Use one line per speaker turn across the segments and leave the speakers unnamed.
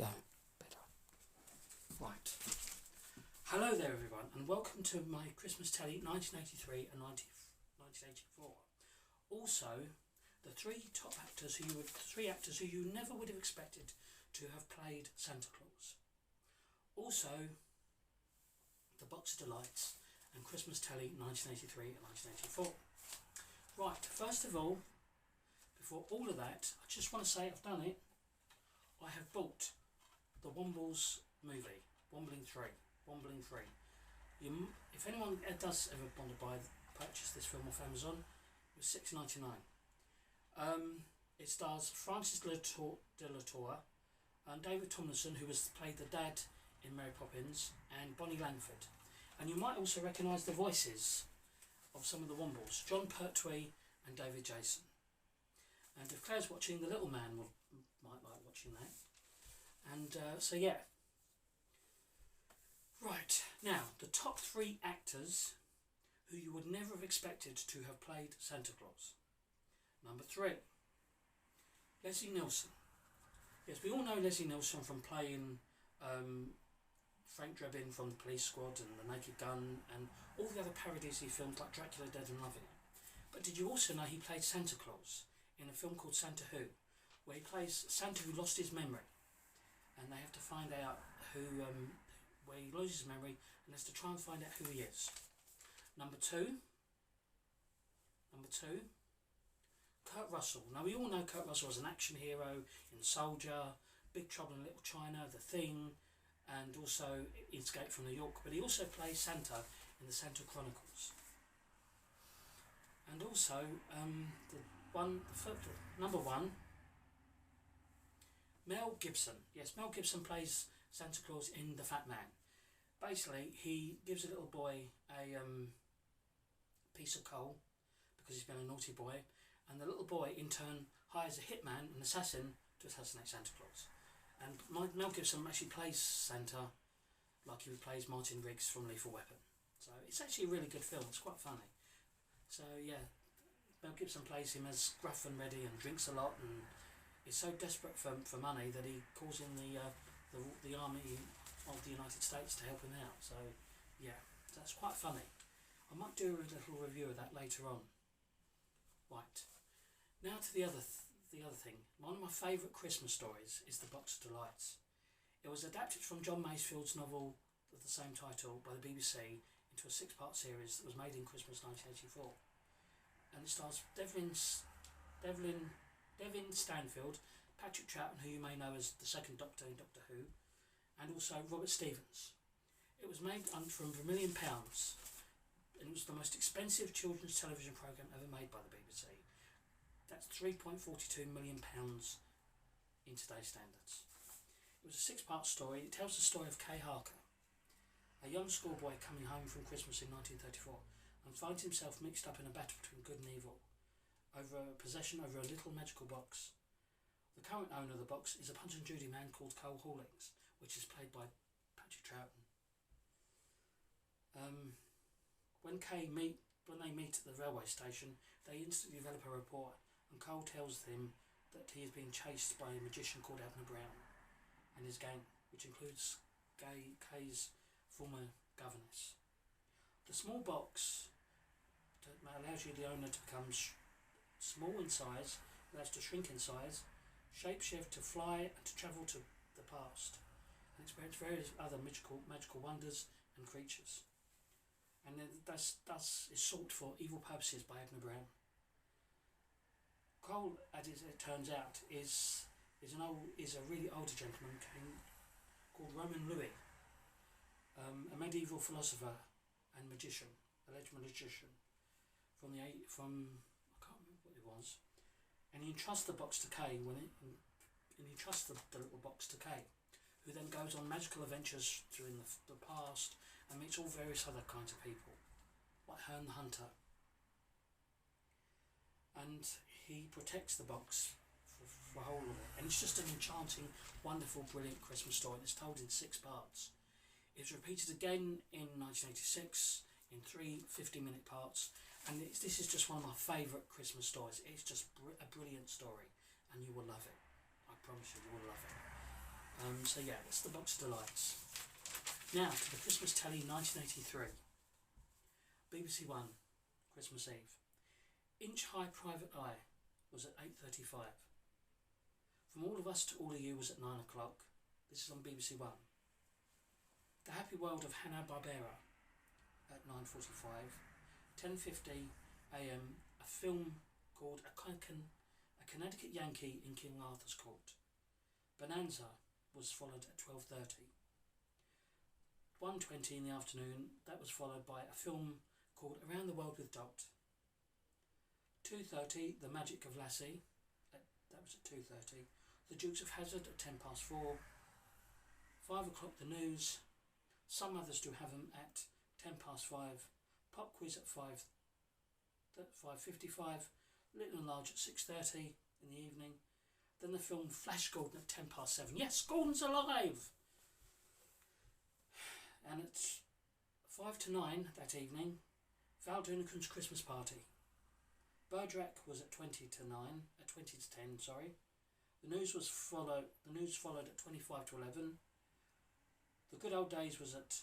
go. Better. Right. Hello there everyone and welcome to my Christmas Telly 1983 and 1984. Also, the three actors who you never would have expected to have played Santa Claus. Also, the Box of Delights and Christmas Telly 1983 and 1984. Right, first of all, before all of that, I just want to say I've done it. I have bought the Wombles movie, Wombling 3. If anyone does ever want to purchase this film off Amazon, it was $6.99. It stars Francis de la Tour and David Tomlinson, who played the dad in Mary Poppins, and Bonnie Langford. And you might also recognise the voices of some of the Wombles, John Pertwee and David Jason. And if Claire's watching, the little man might like watching that. And so yeah. Right, now the top three actors who you would never have expected to have played Santa Claus. Number 3, Leslie Nielsen. Yes, we all know Leslie Nielsen from playing Frank Drebin from The Police Squad and The Naked Gun and all the other parodies he filmed like Dracula Dead and Loving It. But did you also know he played Santa Claus in a film called Santa Who, where he plays Santa who lost his memory, and they have to find out where he loses his memory and has to try and find out who he is. Number two, Kurt Russell. Now we all know Kurt Russell as an action hero in Soldier, Big Trouble in Little China, The Thing, and also Escape from New York, but he also plays Santa in the Santa Chronicles. And also number 1, Mel Gibson. Yes, Mel Gibson plays Santa Claus in The Fat Man. Basically, he gives a little boy a piece of coal because he's been a naughty boy, and the little boy in turn hires a hitman, an assassin, to assassinate Santa Claus. And Mel Gibson actually plays Santa like he plays Martin Riggs from Lethal Weapon. So it's actually a really good film. It's quite funny. So yeah, Mel Gibson plays him as gruff and ready and drinks a lot and is so desperate for money that he calls in the army of the United States to help him out. So yeah, that's quite funny. I might do a little review of that later on. Right, now to the other thing. One of my favourite Christmas stories is The Box of Delights. It was adapted from John Masefield's novel of the same title by the BBC into a 6-part series that was made in Christmas 1984. And it stars Devlin Stanfield, Patrick Troughton, who you may know as the second Doctor in Doctor Who, and also Robert Stevens. It was made for £1 million, and it was the most expensive children's television programme ever made by the BBC. That's £3.42 million in today's standards. It was a 6-part story. It tells the story of Kay Harker, a young schoolboy coming home from Christmas in 1934 and finds himself mixed up in a battle between good and evil over possession over a little magical box. The current owner of the box is a Punch and Judy man called Cole Hawlings, which is played by Patrick Troughton. When they meet at the railway station, they instantly develop a rapport, and Cole tells them that he is being chased by a magician called Abner Brown and his gang, which includes Kay's former governess. The small box that allows you, the owner, to become small in size, allows to shrink in size, shapeshift, to fly, and to travel to the past, and experience various other magical wonders and creatures. And thus is sought for evil purposes by Abner Brown. Cole, as it turns out, is a really older gentleman called Roman Louis, a medieval philosopher and magician, alleged magician from I can't remember what it was, and he entrusts the box to Kay and he trusts the little box to Kay, who then goes on magical adventures during the past and meets all various other kinds of people, like Herne the Hunter. And he protects the box for the whole of it. And it's just an enchanting, wonderful, brilliant Christmas story that's told in 6 parts. It was repeated again in 1986 in 3 50-minute parts. And this is just one of my favourite Christmas stories. It's just a brilliant story, and you will love it. I promise you will love it. So yeah, that's the Box of Delights. Now to the Christmas Telly 1983. BBC One, Christmas Eve. Inch High Private Eye was at 8:35. From All of Us to All of You was at 9 o'clock. This is on BBC One. The Happy World of Hanna-Barbera at 9:45. 10:50 a.m. a film called A Connecticut Yankee in King Arthur's Court. Bonanza was followed at 12:30. 1:20 in the afternoon, that was followed by a film called Around the World with Dot. 2:30 The Magic of Lassie, that was at 2:30. The Dukes of Hazzard at 4:10. 5 o'clock the news. Some others do have them at 5:10. Pop quiz at 5:55. Little and Large at 6:30 in the evening. Then the film Flash Gordon at 7:10. Yes, Gordon's alive! And at 5 to 9 that evening, Val Doonican's Christmas Party. Bergerac was at 20 to 10, sorry. The news followed at 25 to 11. The Good Old Days was at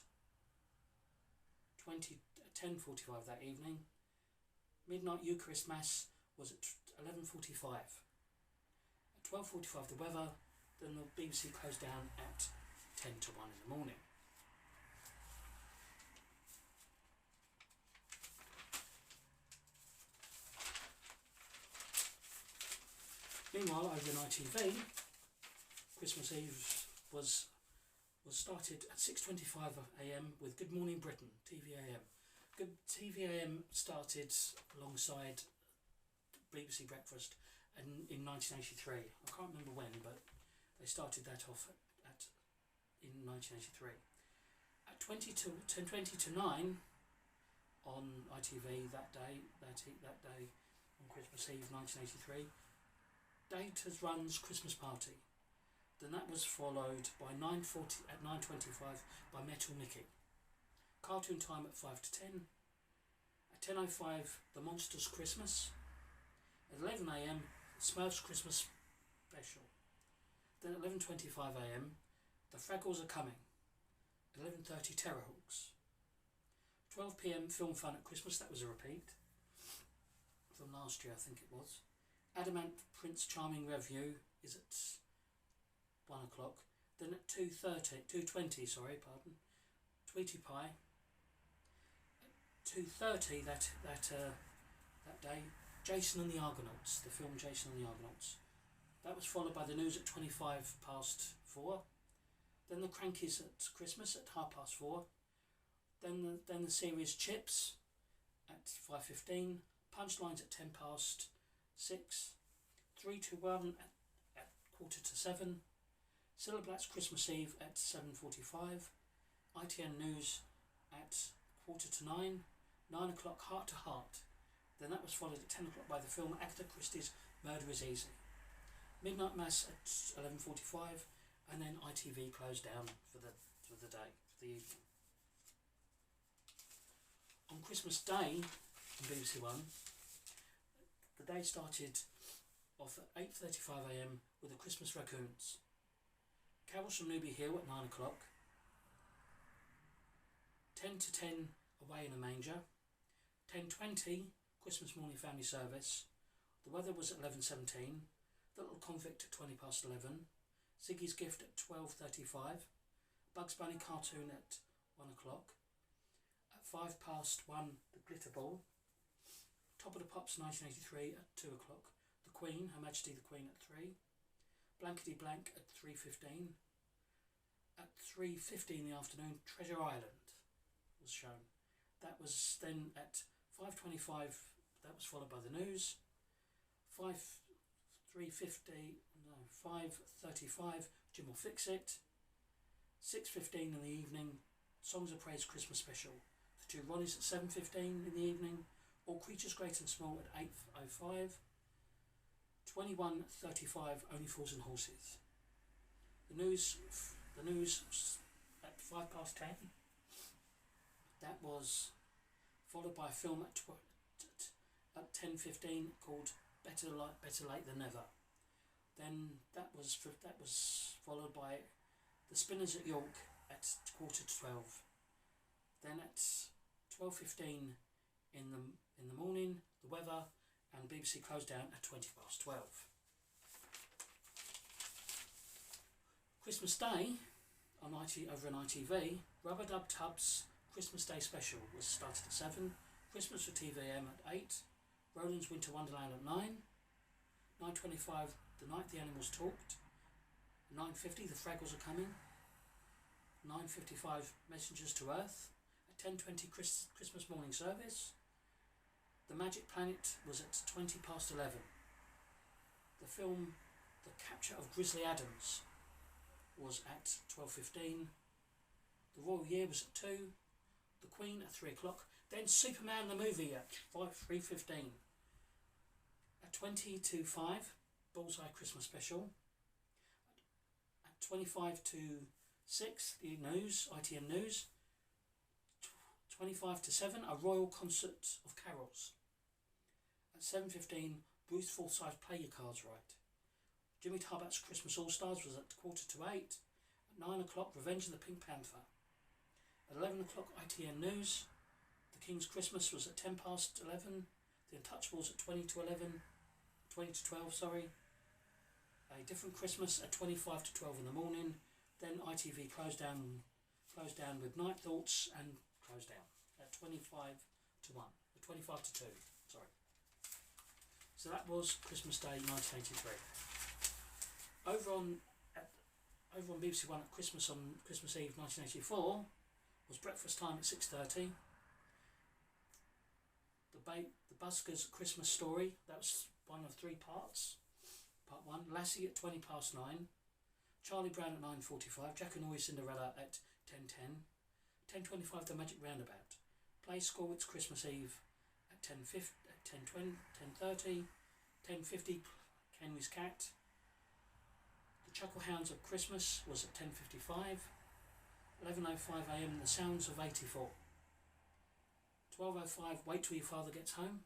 10:45 that evening. Midnight Eucharist Mass was at 11:45. At 12:45 the weather, then the BBC closed down at 10 to 1 in the morning. Meanwhile, over on ITV, Christmas Eve was started at 6:25 a.m. with Good Morning Britain, TVAM. Good TVAM started alongside BBC Breakfast in 1983. I can't remember when, but they started that off in 1983. At 20 to 9 on ITV that day on Christmas Eve 1983. Data's Run's Christmas Party. Then that was followed by 9:25 by Metal Mickey. Cartoon Time at 5 to 10. At 10:05 The Monsters Christmas. At 11 a.m. Smurfs Christmas Special. Then at 11:25 a.m. The Fraggles Are Coming. 11:30 Terrorhawks. 12 p.m. Film Fun at Christmas, that was a repeat from last year, I think it was. Adamant Prince Charming Review is at 1 o'clock. Then at 2:20, Tweety Pie. At 2:30 that day, Jason and the Argonauts, the film Jason and the Argonauts. That was followed by the news at 4:25. Then the Crankies at Christmas at 4:30. Then the series Chips at 5:15. Punchlines at 6:10. 3 to 1 at 7:15. Cilla Black's Christmas Eve at 7:45. ITN News at 8:45. 9 o'clock Heart to Heart. Then that was followed at 10 o'clock by the film Agatha Christie's Murder is Easy. Midnight Mass at 11:45, and then ITV closed down for the day, for the evening. On Christmas Day on BBC One, the day started off at 8:35 a.m. with the Christmas Raccoons. Carols from Newby Hill at 9 o'clock. 10 to 10 Away in a Manger. 10:20 Christmas Morning Family Service. The Weather was at 11:17. The Little Convict at 11:20. Ziggy's Gift at 12:35. Bugs Bunny Cartoon at 1 o'clock. At 1:05 The Glitter Ball. Top of the Pops 1983 at 2 o'clock. The Queen, Her Majesty the Queen at 3. Blankety Blank at 3:15. At 3:50 in the afternoon, Treasure Island was shown. That was then at 5:25. That was followed by the news. 5:35. Jim Will Fix It. 6:15 in the evening. Songs of Praise Christmas Special. The Two Ronnies at 7:15 in the evening. All Creatures Great and Small at 8:05. 21:35 Only Fools and Horses. The news at 10:05. That was followed by a film at 10:15 called Better Late Than Never. Then that was followed by The Spinners at York at 11:45. Then at 12:15 in the morning, The Weather, and BBC closed down at 12:20. Christmas Day on over on ITV, Rubber Dub Tub's Christmas Day special was started at 7, Christmas for TVM at 8, Roland's Winter Wonderland at 9, 9:25 The Night the Animals Talked, 9:50 The Fraggles Are Coming, 9:55 Messengers to Earth, at 10:20 Christmas morning service. The Magic Planet was at 11:20. The film The Capture of Grizzly Adams was at 12:15. The Royal Year was at 2. The Queen at 3:00. Then Superman the movie at 3:15. At 20:05, Bullseye Christmas Special. At 25:06, the news, ITN News. 25:07, a Royal Concert of Carols. At 7:15, Bruce Forsyth Play Your Cards Right. Jimmy Tarbuck's Christmas All-Stars was at 7:45. At 9:00, Revenge of the Pink Panther. At 11:00, ITN News. The King's Christmas was at 11:10. The Untouchables at 20:12, sorry. A Different Christmas at 25:12 in the morning. Then ITV closed down with Night Thoughts and closed down at 25:2, sorry. So that was Christmas Day 1983. Over on BBC One at Christmas on Christmas Eve 1984 was Breakfast Time at 6:30. The Buskers Christmas Story, that was one of 3 parts. Part 1, Lassie at 9:20. Charlie Brown at 9:45. Jack and Noy Cinderella at 10:10. 10:25 The Magic Roundabout. Play School It's Christmas Eve at 10:30. 10:50 Henry's Cat. The Chucklehounds of Christmas was at 10:55. 11:05 AM The Sounds of 84. 12:05 Wait Till Your Father Gets Home.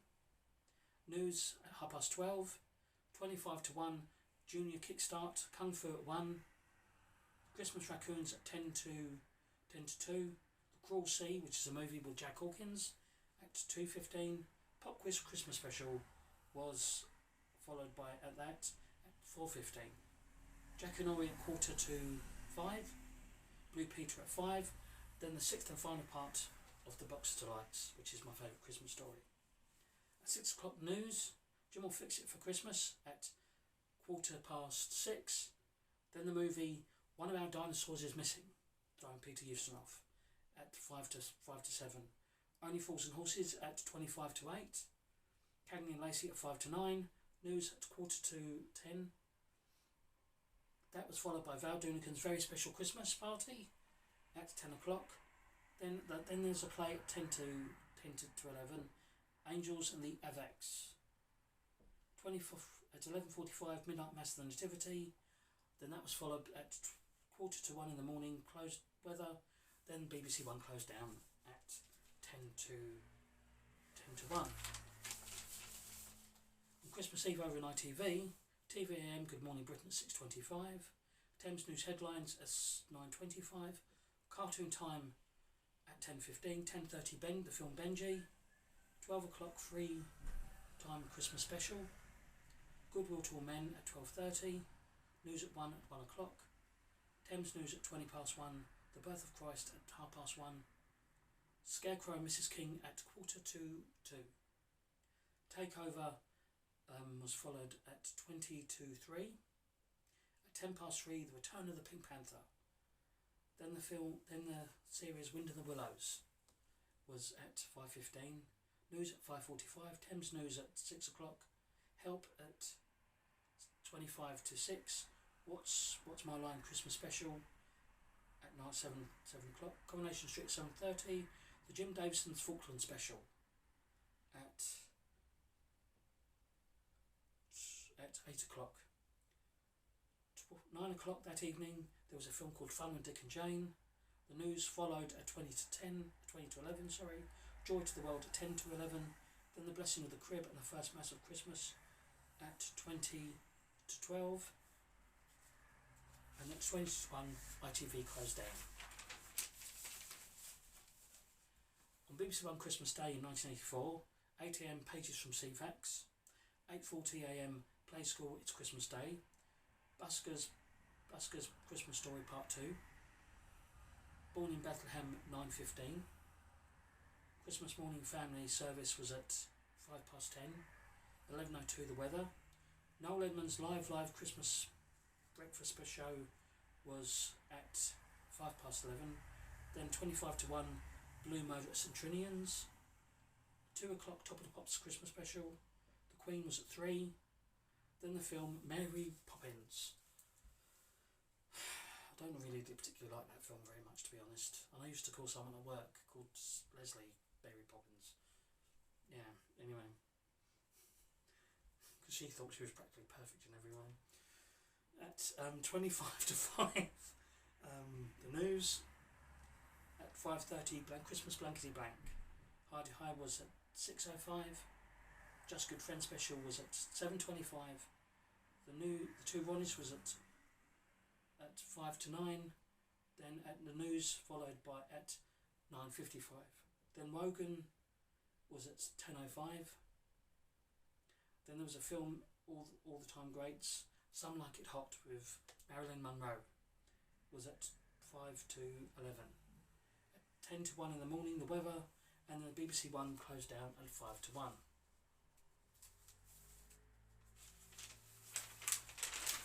News at 12:30. 25:1 Junior Kickstart. Kung Fu at 1. Christmas Raccoons at 10 to 2. The Cruel Sea, which is a movie with Jack Hawkins, at 2:15. Pop Quiz Christmas Special was followed by at 4:15. Jack and Ori at 4:45. Blue Peter at 5. Then the 6th and final part of The Box of Delights, which is my favourite Christmas story. At 6:00 news, Jim will fix it for Christmas at 6:15. Then the movie One of Our Dinosaurs is Missing, starring Peter Ustinov, at 5 to 7. Only Fools and Horses at 25:08. Cagney and Lacey at 5 to 9. News at 10:15. That was followed by Val Doonican's Very Special Christmas Party at 10:00. Then there's a play at 10 to 11. Angels and the Avex. At 11:45 Midnight Mass of the Nativity. Then that was followed at 1:45 in the morning. Closed weather. Then BBC One closed down at 10 to 1. On Christmas Eve over in ITV, TVAM Good Morning Britain at 6:25. Thames News Headlines at 9:25. Cartoon Time at 10:15. 10:30 The film Benji. 12:00 Free Time Christmas Special. Goodwill to All Men at 12:30. News at 1:00. Thames News at 1:20. The Birth of Christ at 1:30. Scarecrow and Mrs. King at 1:45. Takeover was followed at 3:20. At 3:10, The Return of the Pink Panther. Then the series Wind in the Willows was at 5:15. News at 5:45. Thames News at 6:00. Help at 25 to 6. What's My Line Christmas Special at 7:00. Coronation Street at 7:30. The Jim Davison's Falkland Special at 8:00. 9:00 that evening there was a film called Fun with Dick and Jane. The news followed at 20 to 11. Joy to the World at 10 to 11. Then The Blessing of the Crib and the First Mass of Christmas at 20 to 12. And at 20 to 1, ITV closed down. On BBC One Christmas Day in 1984, 8 AM Pages from CFAX, 8:40 AM Play School It's Christmas Day, Busker's Christmas Story Part 2, Born in Bethlehem 9:15, Christmas Morning Family Service was at 10:05, 11:02 The Weather, Noel Edmonds' live Christmas breakfast show was at 11:05, then 25 to 1 Blue Mode at St Trinian's, 2 o'clock Top of the Pops Christmas special, The Queen was at 3, then the film Mary Poppins. I don't really particularly like that film very much, to be honest. And I used to call someone at work called Leslie Mary Poppins. Yeah, anyway. Because she thought she was practically perfect in every way. At 25 to 5, the news. At 5:30, Christmas Blankety Blank. Hardy High was at 6:05. Just Good Friends special was at 7:25. The Two Ronnies was at 5 to 9. Then at the news, followed by at 9:55. Then Wogan was at 10:05. Then there was a film, All the Time Greats, Some Like It Hot with Marilyn Monroe, was at 5 to 11. At 10 to 1 in the morning, The Weather, and then the BBC One closed down at 5 to 1.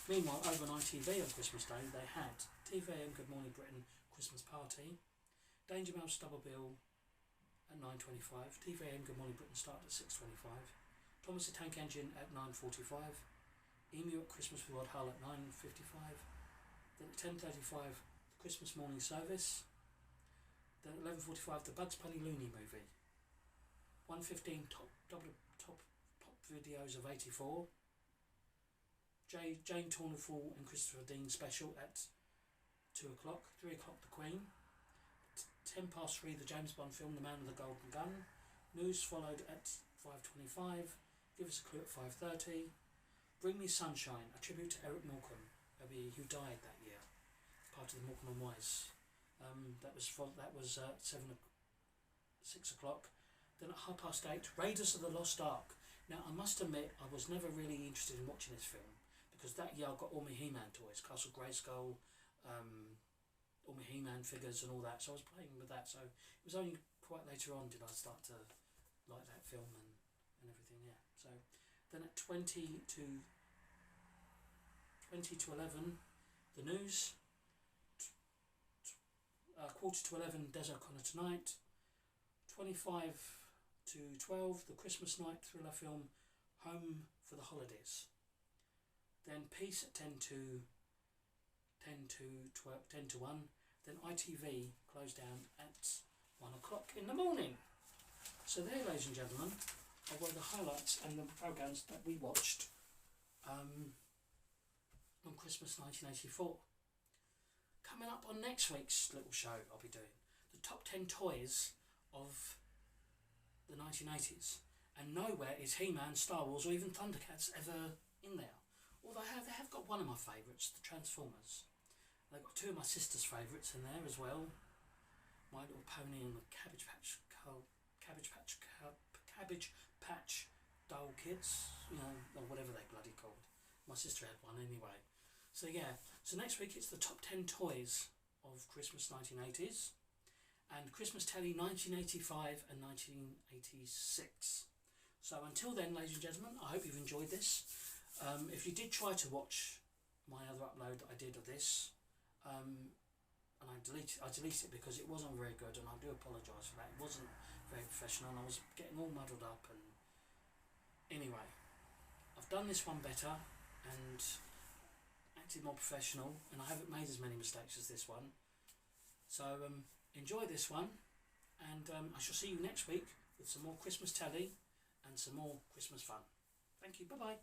Meanwhile, over on ITV on Christmas Day, they had TVAM Good Morning Britain Christmas Party, Danger Mouse Double Bill at 9:25, TVAM Good Morning Britain started at 6:25, Thomas the Tank Engine at 9:45, Emu at Christmas with Rod Hull at 9:55, then at 10:35 the Christmas Morning Service, then at 11:45 the Bugs Bunny Looney Movie, 1:15 top pop videos of 84, Jane Tornefall and Christopher Dean special at 2 o'clock, 3 o'clock The Queen, 3:10 the James Bond film The Man with the Golden Gun, news followed at 5:25, Give Us a Clue at 5:30, Bring Me Sunshine, a tribute to Eric Morecambe, who died that year, part of the Morecambe and Wise. That was 6 o'clock. Then at 8:30, Raiders of the Lost Ark. Now I must admit I was never really interested in watching this film, because that year I got all my He-Man toys, Castle Grayskull, all my He-Man figures and all that, so I was playing with that. So it was only quite later on did I start to like that film and everything. Yeah. So then at 20 to 11 the news, 11:15 Des O'Connor Tonight, 25 to 12 the Christmas night thriller film Home for the Holidays, then Peace at 10 to 1, then ITV closed down at 1 o'clock in the morning. So there, ladies and gentlemen, were the highlights and the programmes that we watched on Christmas 1984. Coming up on next week's little show, I'll be doing the top 10 toys of the 1980s, and nowhere is He-Man, Star Wars or even Thundercats ever in there. Although they have got one of my favourites, the Transformers. They've got two of my sister's favourites in there as well, My Little Pony and the Cabbage Patch Doll Kids, or whatever they bloody called. My sister had one anyway. So yeah, so next week it's the top 10 toys of Christmas 1980s and Christmas Telly 1985 and 1986. So until then, ladies and gentlemen, I hope you've enjoyed this. If you did try to watch my other upload that I did of this, and I deleted it because it wasn't very good, and I do apologise for that. It wasn't very professional and I was getting all muddled up, and anyway, I've done this one better and acted more professional, and I haven't made as many mistakes as this one. So enjoy this one, and I shall see you next week with some more Christmas telly and some more Christmas fun. Thank you, bye bye.